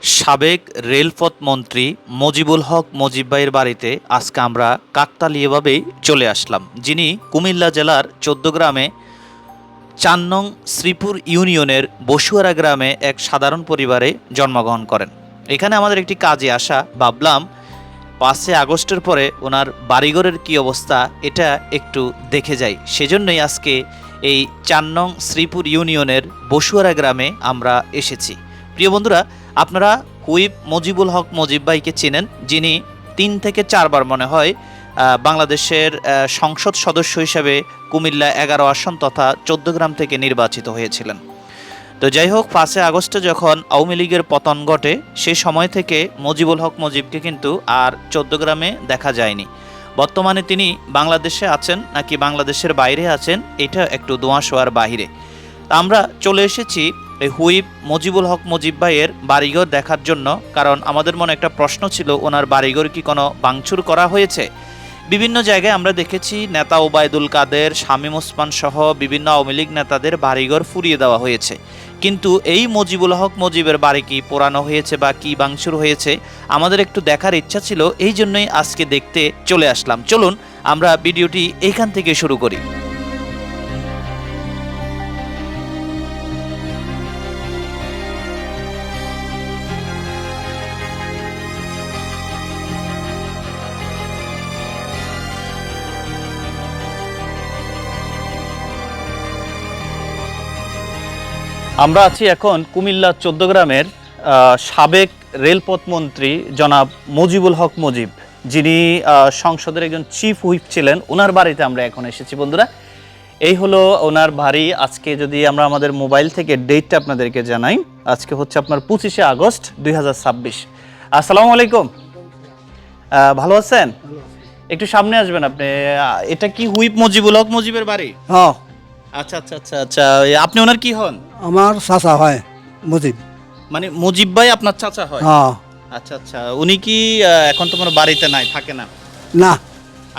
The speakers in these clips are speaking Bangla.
সাবেক রেলপথ মন্ত্রী মজিবুল হক মজিব ভাইয়ের বাড়িতে আজকে আমরা কাকতালীয়ভাবেই চলে আসলাম, যিনি কুমিল্লা জেলার চৌদ্দগ্রামে ৪ নং শ্রীপুর ইউনিয়নের বসুয়ারা গ্রামে এক সাধারণ পরিবারে জন্মগ্রহণ করেন। এখানে আমাদের একটি কাজে আসা, ভাবলাম ৫ আগস্টের পরে ওনার বাড়িঘরের কী অবস্থা এটা একটু দেখে যাই। সেজন্যই আজকে এই ৪ নং শ্রীপুর ইউনিয়নের বসুয়ারা গ্রামে আমরা এসেছি। প্রিয় বন্ধুরা, আপনারা হুইপ মজিবুল হক মজিব ভাইকে চেনেন, যিনি ৩ থেকে ৪ বার মনে হয় বাংলাদেশের সংসদ সদস্য হিসেবে কুমিল্লা ১১ আসন তথা চৌদ্দগ্রাম থেকে নির্বাচিত হয়েছিলেন। তো যাই হোক, ৫ আগস্টে যখন আওয়ামী লীগের পতন ঘটে সেই সময় থেকে মজিবুল হক মজিবকে কিন্তু আর চৌদ্দগ্রামে দেখা যায়নি। বর্তমানে তিনি বাংলাদেশে আছেন নাকি বাংলাদেশের বাইরে আছেন এটা একটু ধোঁয়াশোয়ার বাহিরে। তা আমরা চলে এসেছি এই হুইপ মজিবুল হক মজিব ভাইয়ের বাড়িঘর দেখার জন্য, কারণ আমাদের মনে একটা প্রশ্ন ছিল, ওনার বাড়িঘর কি কোনো ভাঙচুর করা হয়েছে। বিভিন্ন জায়গায় আমরা দেখেছি নেতা ওবায়দুল কাদের, শামীম ওসমান সহ বিভিন্ন আওয়ামী লীগ নেতাদের বাড়িঘর ফুরিয়ে দেওয়া হয়েছে, কিন্তু এই মজিবুল হক মজিবের বাড়ি কি পোড়ানো হয়েছে বা কি ভাঙচুর হয়েছে আমাদের একটু দেখার ইচ্ছা ছিল, এই জন্যই আজকে দেখতে চলে আসলাম। চলুন আমরা ভিডিওটি এইখান থেকে শুরু করি। আমরা আছি এখন কুমিল্লা চৌদ্দগ্রামের সাবেক রেলপথ মন্ত্রী জনাব মজিবুল হক মজিব, যিনি সংসদের একজন চিফ হুইপ ছিলেন। ওনার বাড়িতে আমরা এখন এসেছি বন্ধুরা। এই হলো ওনার বাড়ি। আজকে যদি আমরা আমাদের মোবাইল থেকে ডেটটা আপনাদেরকে জানাই, আজকে হচ্ছে আপনার ২৫শে আগস্ট ২০২৬। আসসালামু আলাইকুম, ভালো আছেন? একটু সামনে আসবেন আপনি। এটা কি হুইপ মজিবুল হক মজিবের বাড়ি? হ্যাঁ, আচ্ছা আচ্ছা আচ্ছা আচ্ছা। আপনি ওনার কি হন? আমার চাচা হয় মুজিব। মানে মুজিব ভাই আপনার চাচা হয়? হ্যাঁ। আচ্ছা আচ্ছা। উনি কি এখন তোমার বাড়িতে নাই, থাকে না? না,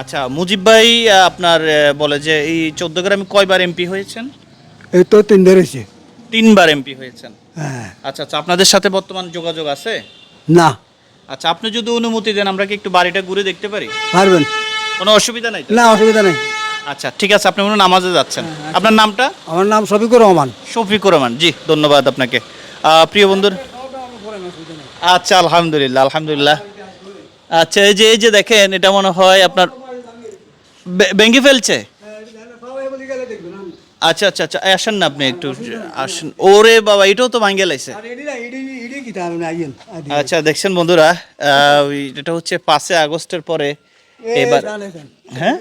আচ্ছা, মুজিব ভাই আপনার বলে যে এই চৌদ্দগ্রামে কয়বার এমপি হয়েছেন? এই তো 3 ধরেছে। 3বার এমপি হয়েছেন। হ্যাঁ। আচ্ছা আচ্ছা। আপনাদের সাথে বর্তমান যোগাযোগ আছে? না, আচ্ছা, আপনি যদি অনুমতি দেন আমরা কি একটু বাড়িটা ঘুরে দেখতে পারি? পারবেন। কোনো অসুবিধা নাই তো? না, অসুবিধা নেই। আচ্ছা ঠিক আছে, আপনি মনে হয় নামাজে যাচ্ছেন। আপনার নামটা? আমার নাম শফিকুর রহমান। শফিকুর রহমান, জি ধন্যবাদ আপনাকে। প্রিয় বন্ধুর, আচ্ছা আলহামদুলিল্লাহ আলহামদুলিল্লাহ। আচ্ছা, এই যে দেখেন, এটা মনে হয় আপনার ভেঙে ফেলছে। আচ্ছা আচ্ছা আচ্ছা, আসেন না আপনি একটু আসেন। ওরে বাবা, এটাও তো ভাঙ্গে লাইছে। আচ্ছা দেখছেন বন্ধুরা, এটা হচ্ছে ৫ আগস্টের পরে এবার, হ্যাঁ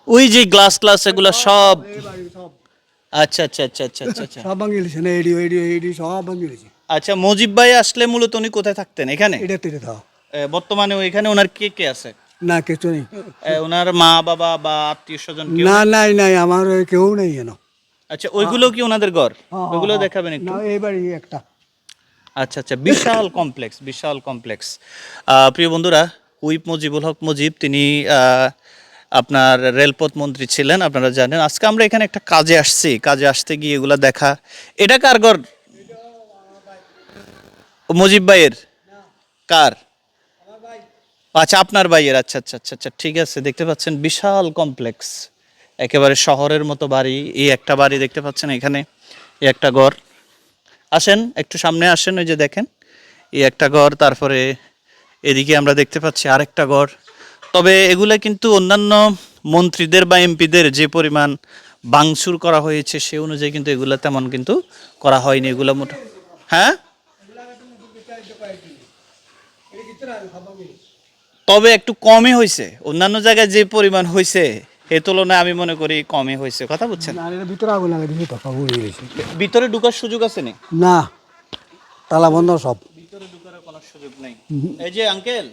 ওই যে গ্লাস ক্লাস এগুলো সব। আচ্ছা আচ্ছা আচ্ছা আচ্ছা আচ্ছা আচ্ছা। সব ভাঙিয়েছে না, এডি সব ভাঙিয়েছে। আচ্ছা, মজিব ভাই আসলে মূলত উনি কোথায় থাকতেন? এখানে? এটা তেরে দাও। বর্তমানে এখানে ওনার কে কে আছে? না, কিছু নেই। ওনার মা বাবা বা আত্মীয় স্বজন কেউ? না, নাই নাই, আমার কেউ নেই যেন। আচ্ছা, ওইগুলো কি ওনাদের ঘর? ওইগুলো দেখাবেন একটু। না, এইবারই একটা। আচ্ছা আচ্ছা, বিশাল কমপ্লেক্স, বিশাল কমপ্লেক্স। প্রিয় বন্ধুরা, হুইপ মজিবুল হক মজিব তিনি আপনার রেলপথ মন্ত্রী ছিলেন, আপনারা জানেন। আজকে আমরা এখানে একটা কাজে আসছি, কাজে আসতে গিয়ে এগুলা দেখা। এটা কার ঘর? মজিব ভাইয়ের? কার? আচ্ছা, আপনার ভাইয়ের। আচ্ছা আচ্ছা আচ্ছা আচ্ছা, ঠিক আছে। দেখতে পাচ্ছেন বিশাল কমপ্লেক্স, একেবারে শহরের মতো বাড়ি। এই একটা বাড়ি দেখতে পাচ্ছেন, এখানে এই একটা ঘর। আসেন একটু সামনে আসেন, ওই যে দেখেন এই একটা ঘর, তারপরে এদিকে আমরা দেখতে পাচ্ছি আরেকটা ঘর। তবে এগুলা কিন্তু অন্যান্য মন্ত্রীদের বা এমপিদের যে পরিমাণ ভাঙচুর করা হয়েছে সে অনুযায়ী কিন্তু এগুলা তেমন কিন্তু করা হয়নি। এগুলা মোটা, হ্যাঁ, তবে একটু কমই হয়েছে। অন্যান্য জায়গায় যে পরিমাণ হয়েছে এ তুলনায় আমি মনে করি কমই হয়েছে। কথা বুঝছেন? ভিতরে আগুন লাগাই দিয়েছে তো, সব উড়ে গেছে। ভিতরে ঢুকার সুযোগ আছে নি? না, তালা বন্ধ সব। ভিতরে ঢুকার কোনো সুযোগ নেই। এই যে আঙ্কেল,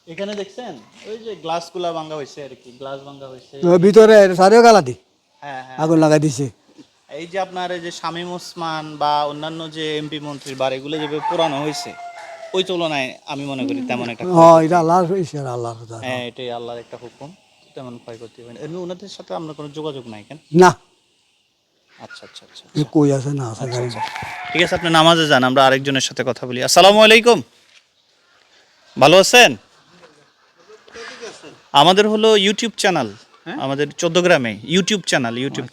এখানে দেখছেন ওই যে গ্লাসগুলা ভাঙা হয়েছে আর কি, গ্লাস ভাঙা হয়েছে ভিতরে সারেও গালা দি হ্যাঁ হ্যাঁ। আগুন লাগাই দিছে। এই যে আপনার এই যে শামীম ওসমান বা অন্যান্য যে এমপি মন্ত্রীর বাড়িগুলো যেভাবে পুরানো হয়েছে ওই তুলনায় আমি মনে করি তেমন একটা হ্যাঁ, এটা আল্লাহর ইশারা, আল্লাহর কথা। হ্যাঁ, এটাই আল্লাহর একটা হুকুম, তেমন ক্ষয়ক্ষতি হয়নি। এমনি ওনাদের সাথে আপনার কোনো যোগাযোগ নাই কেন? না, আচ্ছা আচ্ছা আচ্ছা যে কই আছে না আছে গাড়ি ঠিক আছে, আপনি নামাজে যান, আমরা আরেকজনের সাথে কথা বলি। আসসালামু আলাইকুম, ভালো আছেন? আমাদের হলো ইউটিউব চ্যানেল, আমাদের 14 গ্রামে ইউটিউব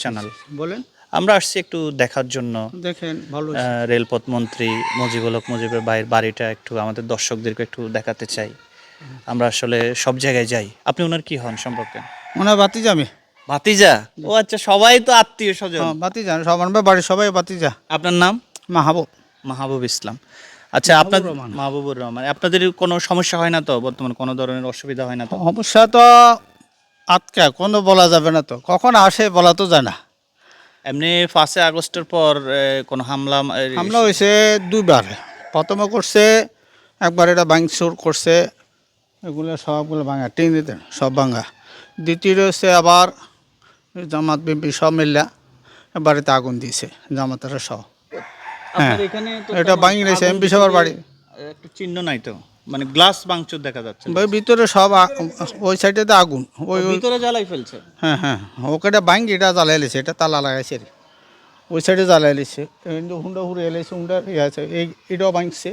চ্যানেল। বলেন, আমরা আসছি একটু দেখার জন্য দেখেন ভালো রেলপথ মন্ত্রী মুজিবুল হক মুজিবের ভাইয়ের বাড়িটা একটু আমাদের দর্শকদেরকে একটু দেখাতে চাই। আমরা আসলে সব জায়গায় যাই। আপনি ওনার কি হন সম্পর্কে? মনে বাতিজা আমি ভাতিজা? ও আচ্ছা, সবাই তো আত্মীয় স্বজন। বাতিজা সবার বাড়ির সবাই বাতিজা। আপনার নাম? মাহাবুব মাহবুব ইসলাম। আচ্ছা, আপনার মাহবুবুর রহমান, আপনাদের কোনো সমস্যা হয় না তো বর্তমানে, কোনো ধরনের অসুবিধা হয় না তো? সমস্যা তো আটকা কোনো বলা যাবে না, তো কখন আসে বলা তো যায় না। এমনি 5 আগস্টের পর কোনো হামলা হামলা হয়েছে দুইবার। প্রথমে করছে একবার, এটা ভাঙচুর করছে, এগুলো সবগুলো ভাঙা, টিন দিতে সব ভাঙা। দ্বিতীয় হচ্ছে আবার জামাত বিএনপি সব মিল্লা বাড়িতে আগুন দিয়েছে, জামাতেরা সহ। হ্যাঁ, আপনার এখানে তো এটা তেমন ভাঙি নিয়েছে আগুন এমপি সবার বাড়ি। একটু চিহ্ন নাই তো, মানে গ্লাস ভাঙচুর দেখা যাচ্ছে না। ওই ভিতরে সব ওই সাইডে তো আগুন, ভিতরে জ্বালাই ফেলছে। হ্যাঁ হ্যাঁ, ওকে ভাঙি এটা জ্বালাই এলেছে, এটা তালা লাগাইছে রে। ওই সাইডে জ্বালাই এলেছে, হুন্ডা হুড়ে এলেছে, হুন্ডা ইয়ে আছে, এটাও ভাঙছে,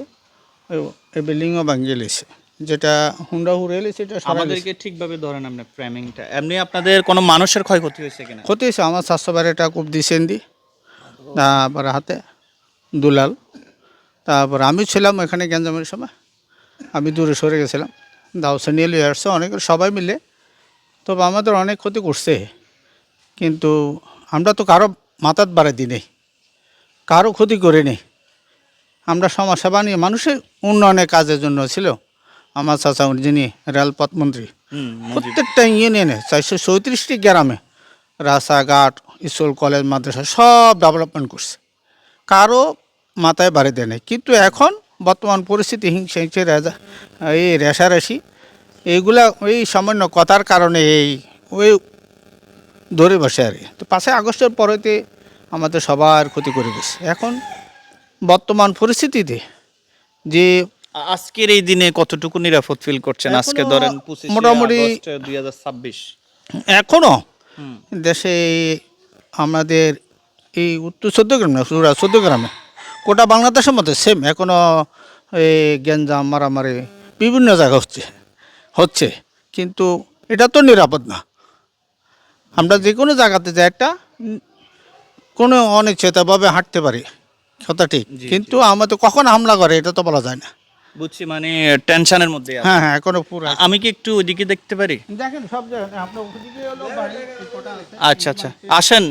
এই বিল্ডিংও ভাঙিয়ে এলেছে। যেটা হুন্ডা হুড়ে এলেছে এটা আমাদেরকে ঠিকভাবে ধরেন আপনি ফ্রেমিংটা। এমনি আপনাদের কোনো মানুষের ক্ষয়ক্ষতি হয়েছে কিনা? ক্ষতি হয়েছে। আমার 700 বারেটা খুব দিয়েছেন দি, তারপরে হাতে দুলাল। তারপর আমি ছিলাম এখানে গ্যাঞ্জামের সময়, আমি দূরে সরে গেছিলাম, দাওসে নিয়ে লিয়ে আসছে অনেক সবাই মিলে। তবে আমাদের অনেক ক্ষতি করছে, কিন্তু আমরা তো কারো মাথাত বাড়ে দিই নেই, কারো ক্ষতি করে নেই। আমরা সমাজসেবা নিয়ে মানুষের উন্নয়নের কাজের জন্য ছিল। আমার চাচা যিনি রেলপথ মন্ত্রী, প্রত্যেকটা ইউনিয়নে 434টি গ্রামে রাস্তাঘাট, স্কুল, কলেজ, মাদ্রাসা সব ডেভেলপমেন্ট করছে, কারো মাথায় বাড়ি দেয় নাই। কিন্তু এখন বর্তমান পরিস্থিতি হিংসা হিংসে এই রেশারেশি এইগুলা ওই সামান্য কথার কারণে ওই ধরে বসে আর কি। তো 5 আগস্টের পরেতে আমাদের সবার ক্ষতি করে গেছে। এখন বর্তমান পরিস্থিতিতে যে আজকের এই দিনে কতটুকু নিরাপদ ফিল করছেন? আজকে এখনো ধরেন 25 মোটামুটি আগস্ট 2026। এখনও দেশে আমাদের এই উত্তর 14 গ্রাম না, 14 গ্রামে গোটা বাংলাদেশের মধ্যে সেম এখনও এই গ্যাঞ্জাম মারামারি বিভিন্ন জায়গা হচ্ছে, কিন্তু এটা তো নিরাপদ না। আমরা যে কোনো জায়গাতে যাই একটা কোনো অনিশ্চয়তাভাবে হাঁটতে পারি, কথা ঠিক, কিন্তু আমাদের কখন হামলা করে এটা তো বলা যায় না। বুঝছি, মানে টেনশনের মধ্যে আছে। হ্যাঁ হ্যাঁ, এখনো পুরো আমি কি একটু ওইদিকে দেখতে পারি? দেখেন সব জায়গায় আপনার ওদিকে হলো বাড়ি, কোটা আছে। আচ্ছা আচ্ছা, আসেন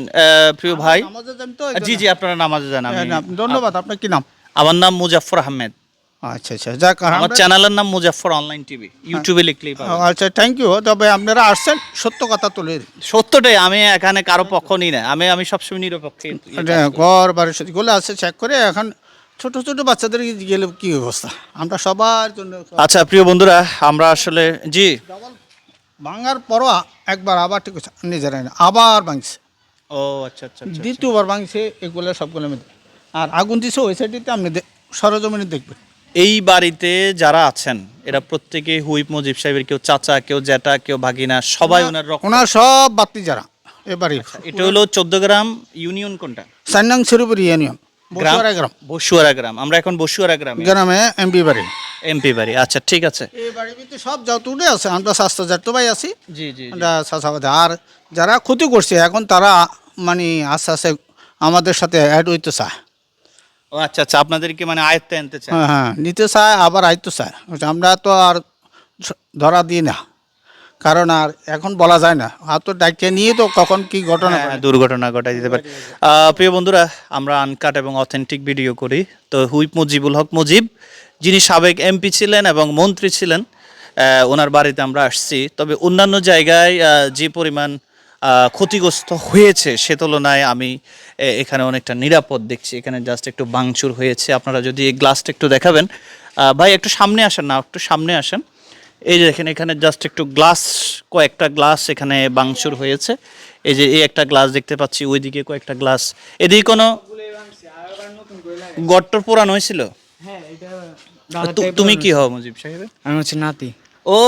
প্রিয় ভাই। নামাজে যান তো, জি জি, আপনারা নামাজে যান। ধন্যবাদ। আপনার কি নাম? আমার নাম মুজাফফর আহমেদ। আচ্ছা আচ্ছা, যাক আমার চ্যানেলের নাম মুজাফফর অনলাইন টিভি, ইউটিউবে লিখলেই পাবেন। আচ্ছা, থ্যাংক ইউ। তবে আপনারা আসছেন সত্য কথা তুলে সত্যটাই, আমি এখানে কারো পক্ষ নিই না, আমি সবসময় নিরপেক্ষ। ঘর বাড়ির সাথেগুলো আছে চেক করে। এখন ছোট ছোট বাচ্চাদের গেলে কি অবস্থা, আমরা সবার জন্য। আচ্ছা প্রিয় বন্ধুরা, আমরা আসলে জি ভাঙার পরও একবার আবার ঠিক আছে, নিজেরাই না আবার ভাঙছে, ও আচ্ছা আচ্ছা আচ্ছা। দ্বিতীয়বার ভাঙছে, এগুলো সবগুলো মধ্যে। আর আগুন দিছে ওই সাইডটিতে, আপনি সরজমিনে দেখবেন। এই বাড়িতে যারা আছেন এরা প্রত্যেকে হুইপ মুজিব সাহেবের, কেউ চাচা, কেউ জ্যাঠা, কেউ ভাগিনা, সবাই ওনার রক্ত। ওনার সব বাতি যারা এবারে। এটা হলো 14 গ্রাম ইউনিয়ন। কোনটা? 4 নং শ্রীপুর ইউনিয়ন, বসুয়ারা গ্রাম। বসুয়ারা গ্রাম। আমরা এখন বসুয়ারা গ্রামে এমপি বাড়ি। এমপি বাড়ি, আচ্ছা ঠিক আছে। এই বাড়ির ভিতরে সব যত উঠে আছে, আমরা স্বাস্থ্য যাত্র ভাই আছি, জি জি। আমরা চাষাবাদ। আর যারা ক্ষতি করছে এখন তারা মানে আস্তে আস্তে আমাদের সাথে অ্যাড হইতে চায়। ও আচ্ছা আচ্ছা, আপনাদেরকে মানে আয়ত্তে আনতে চাই। হ্যাঁ হ্যাঁ, নিতে চায় আবার আইতে চায়। আমরা তো আর ধরা দিই না, কারণ আর এখন বলা যায় না, হাত তো ডাকিয়ে নিয়ে তো কখন কি ঘটনা ঘটে। দুর্ঘটনা ঘটাই দিতে পারে। প্রিয় বন্ধুরা, আমরা আনকাট এবং অথেন্টিক ভিডিও করি। তো হুইপ মুজিবুল হক মুজিব, যিনি সাবেক এমপি ছিলেন এবং মন্ত্রী ছিলেন, ওনার বাড়িতে আমরা আসছি। তবে অন্যান্য জায়গায় যে পরিমাণ ক্ষতিগ্রস্ত হয়েছে সে তুলনায় আমি এখানে অনেকটা নিরাপদ দেখছি। এখানে জাস্ট একটু ভাঙচুর হয়েছে। আপনারা যদি এই গ্লাসটা একটু দেখাবেন ভাই, একটু সামনে আসেন না, একটু সামনে আসেন। এই যে দেখেন, এখানে জাস্ট একটু গ্লাস, কয়েকটা গ্লাস এখানে ভাঙচুর হয়েছে। এই যে এই একটা গ্লাস দেখতে পাচ্ছি, ওইদিকে কয়েকটা গ্লাস। এদিকে কোনো গট্টর পোড়ানো হয়েছিল? তুমি কি হও মুজিব সাহেব? আমি হচ্ছে নাতি। ও ও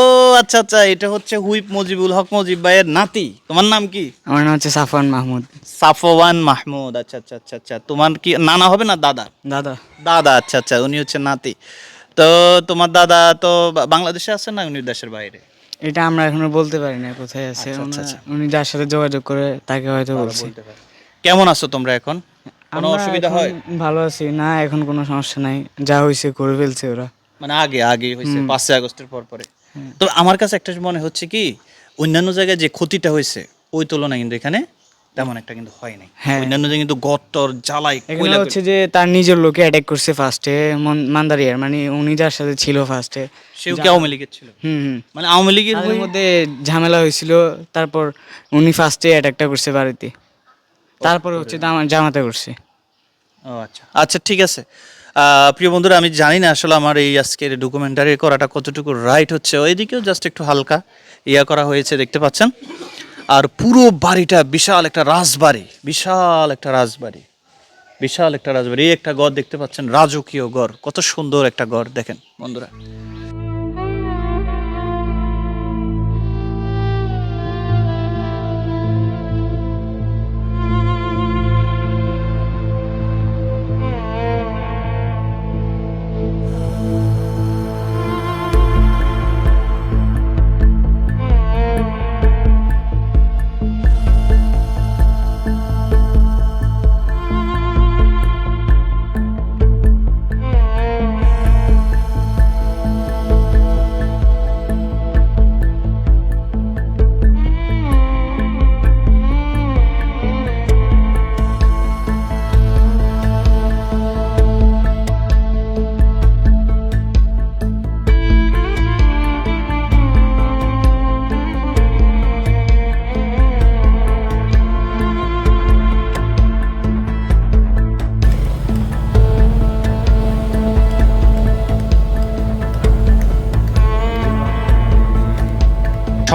আচ্ছা আচ্ছা, এটা হচ্ছে হুইপ মুজিবুল হক মুজিব ভাইয়ের নাতি। তোমার নাম কি? আমার নাম হচ্ছে সাফওয়ান মাহমুদ। সাফওয়ান মাহমুদ। আচ্ছা আচ্ছা আচ্ছা আচ্ছা, তোমার কি নানা হবে না দাদা? দাদা। দাদা, আচ্ছা আচ্ছা, উনি হচ্ছে নাতি। তো তোমার দাদা তো বাংলাদেশে আছেন না উনি দেশের বাইরে? এটা আমরা এখনো বলতে পারি না কোথায় আছে। আচ্ছা, আচ্ছা, আচ্ছা। উনি যার সাথে যোগাযোগ করে তাকে হয়তো বলছি। বলতে পারে। কেমন আছো তোমরা এখন? কোনো আমরা অসুবিধা এখন হয়? ভালো আছি না, এখন কোনো সমস্যা নাই, যা হয়েছে করে ফেলছে ওরা। মানে আগে আগে হয়েছে 5 আগস্টের পর পরে। তো আমার কাছে একটা মনে হচ্ছে কি, অন্যান্য জায়গায় যে ক্ষতিটা হয়েছে ওই তুলনায় কিন্তু এখানে তেমন একটা কিন্তু হয় নাই। হ্যাঁ। অন্যান্য জায়গায় কিন্তু গত্তর জ্বালাই এখানে হচ্ছে যে তার নিজের লোকে অ্যাটাক করছে ফার্স্টে, মান্দারিয়ার, মানে উনি যার সাথে ছিল ফার্স্টে। সেও কি আওয়ামী লীগের ছিল? হুম। মানে আওয়ামী লীগের তাদের মধ্যে ঝামেলা হয়েছিল, তারপর উনি ফার্স্টে অ্যাটাকটা করছে বাড়িতে, তারপরে হচ্ছে জামাতে করছে। ও আচ্ছা আচ্ছা, ঠিক আছে। প্রিয় বন্ধুরা, আমি জানি না আসলে আমার এই আজকের ডকুমেন্টারি করাটা কতটুকু রাইট হচ্ছে। ওইদিকেও জাস্ট একটু হালকা করা হয়েছে, দেখতে পাচ্ছেন। আর পুরো বাড়িটা বিশাল একটা রাজবাড়ি, বিশাল একটা রাজবাড়ি, বিশাল একটা রাজবাড়ি। এই একটা ঘর দেখতে পাচ্ছেন, রাজকীয় ঘর, কত সুন্দর একটা ঘর দেখেন বন্ধুরা।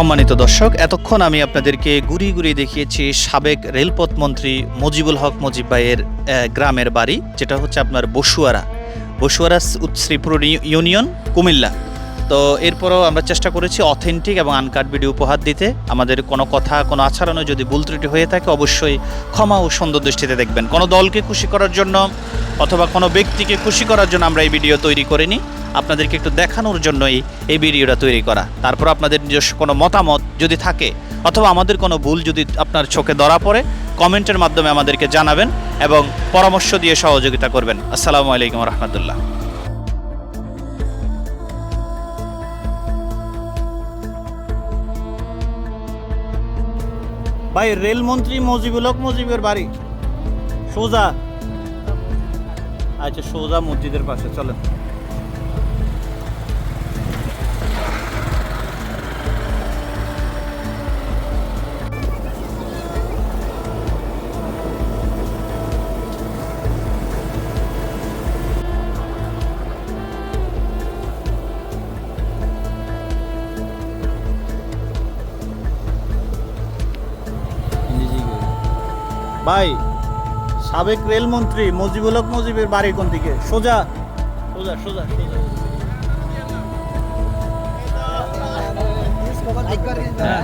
সম্মানিত দর্শক, এতক্ষণ আমি আপনাদেরকে ঘুরিয়ে ঘুরিয়ে দেখিয়েছি সাবেক রেলপথ মন্ত্রী মুজিবুল হক মুজিব ভাইয়ের গ্রামের বাড়ি, যেটা হচ্ছে আপনার বসুয়ারা শ্রীপুর ইউনিয়ন, কুমিল্লা। তো এরপরও আমরা চেষ্টা করেছি অথেন্টিক এবং আনকাট ভিডিও উপহার দিতে। আমাদের কোনো কথা, কোনো আচরণে যদি ভুল ত্রুটি হয়ে থাকে অবশ্যই ক্ষমা ও সুন্দর দৃষ্টিতে দেখবেন। কোনো দলকে খুশি করার জন্য অথবা কোনো ব্যক্তিকে খুশি করার জন্য আমরা এই ভিডিও তৈরি করিনি, আপনাদেরকে একটু দেখানোর জন্যই এই ভিডিওটা তৈরি করা। তারপর আপনাদের নিজস্ব কোনো মতামত যদি থাকে অথবা আমাদের কোনো ভুল যদি আপনার চোখে ধরা পড়ে, কমেন্টের মাধ্যমে আমাদেরকে জানাবেন এবং পরামর্শ দিয়ে সহযোগিতা করবেন। আসসালামু আলাইকুম রহমতুল্লাহ। ভাই, রেলমন্ত্রী মুজিবুল হক মুজিবের বাড়ি সোজা, আচ্ছা সোজা মসজিদের পাশে, চলেন। ভাই, সাবেক রেলমন্ত্রী মুজিবুল হক মুজিবের বাড়ি কোন দিকে? সোজা সোজা সোজা সোজা। হ্যাঁ,